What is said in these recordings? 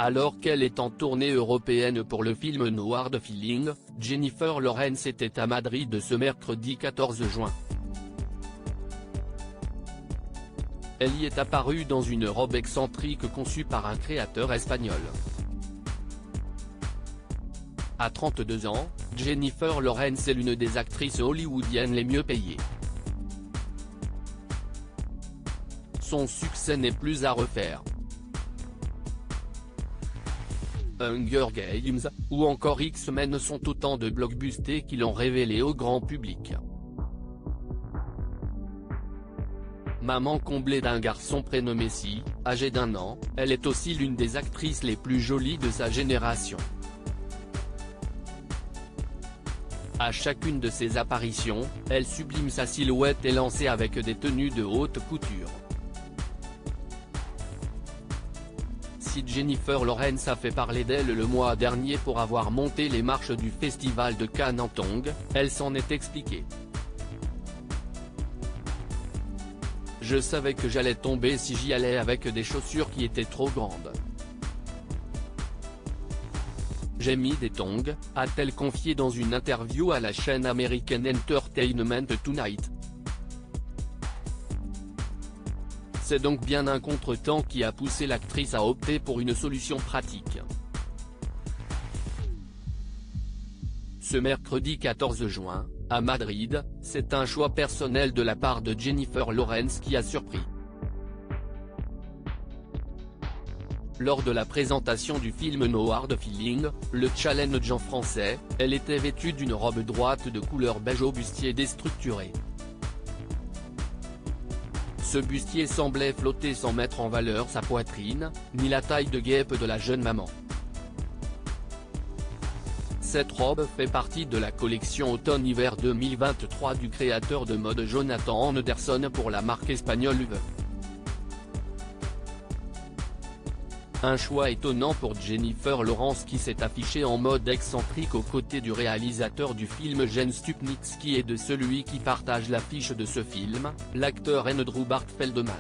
Alors qu'elle est en tournée européenne pour le film No Hard Feelings, Jennifer Lawrence était à Madrid ce mercredi 14 juin. Elle y est apparue dans une robe excentrique conçue par un créateur espagnol. À 32 ans, Jennifer Lawrence est l'une des actrices hollywoodiennes les mieux payées. Son succès n'est plus à refaire. Hunger Games, ou encore X-Men sont autant de blockbusters qui l'ont révélée au grand public. Maman comblée d'un garçon prénommé Si, âgé d'1 an, elle est aussi l'une des actrices les plus jolies de sa génération. À chacune de ses apparitions, elle sublime sa silhouette élancée avec des tenues de haute couture. Si Jennifer Lawrence a fait parler d'elle le mois dernier pour avoir monté les marches du festival de Cannes en tongs, elle s'en est expliquée. Je savais que j'allais tomber si j'y allais avec des chaussures qui étaient trop grandes. J'ai mis des tongs, a-t-elle confié dans une interview à la chaîne American Entertainment Tonight. C'est donc bien un contretemps qui a poussé l'actrice à opter pour une solution pratique. Ce mercredi 14 juin, à Madrid, c'est un choix personnel de la part de Jennifer Lawrence qui a surpris. Lors de la présentation du film No Hard Feelings, le challenge en français, elle était vêtue d'une robe droite de couleur beige au bustier déstructuré. Ce bustier semblait flotter sans mettre en valeur sa poitrine, ni la taille de guêpe de la jeune maman. Cette robe fait partie de la collection automne-hiver 2023 du créateur de mode Jonathan Anderson pour la marque espagnole UV. Un choix étonnant pour Jennifer Lawrence qui s'est affichée en mode excentrique aux côtés du réalisateur du film Jens Stupnitsky et de celui qui partage l'affiche de ce film, l'acteur Andrew Bart Feldman.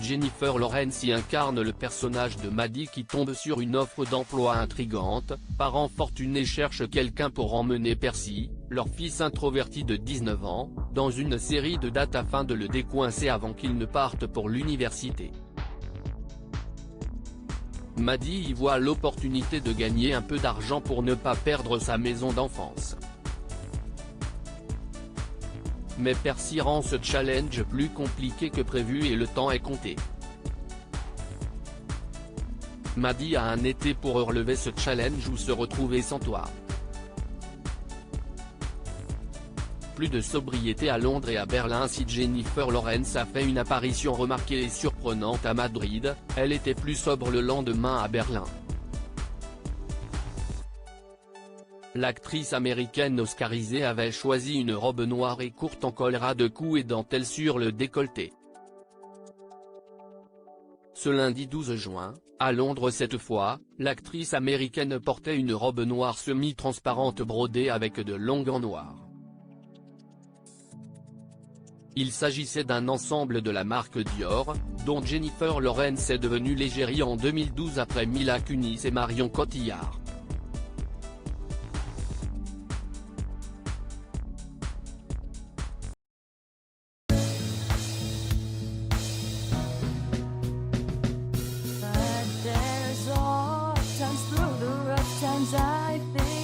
Jennifer Lawrence y incarne le personnage de Maddie qui tombe sur une offre d'emploi intrigante, parents fortunés cherchent quelqu'un pour emmener Percy, leur fils introverti de 19 ans, dans une série de dates afin de le décoincer avant qu'il ne parte pour l'université. Maddie y voit l'opportunité de gagner un peu d'argent pour ne pas perdre sa maison d'enfance. Mais Percy rend ce challenge plus compliqué que prévu et le temps est compté. Maddie a un été pour relever ce challenge ou se retrouver sans toit. Plus de sobriété à Londres et à Berlin. Si Jennifer Lawrence a fait une apparition remarquée et surprenante à Madrid, elle était plus sobre le lendemain à Berlin. L'actrice américaine oscarisée avait choisi une robe noire et courte en col ras de cou et dentelle sur le décolleté. Ce lundi 12 juin, à Londres cette fois, l'actrice américaine portait une robe noire semi-transparente brodée avec de longs gants noirs. Il s'agissait d'un ensemble de la marque Dior, dont Jennifer Lawrence est devenue l'égérie en 2012 après Mila Kunis et Marion Cotillard. But there's all times through the rough times I think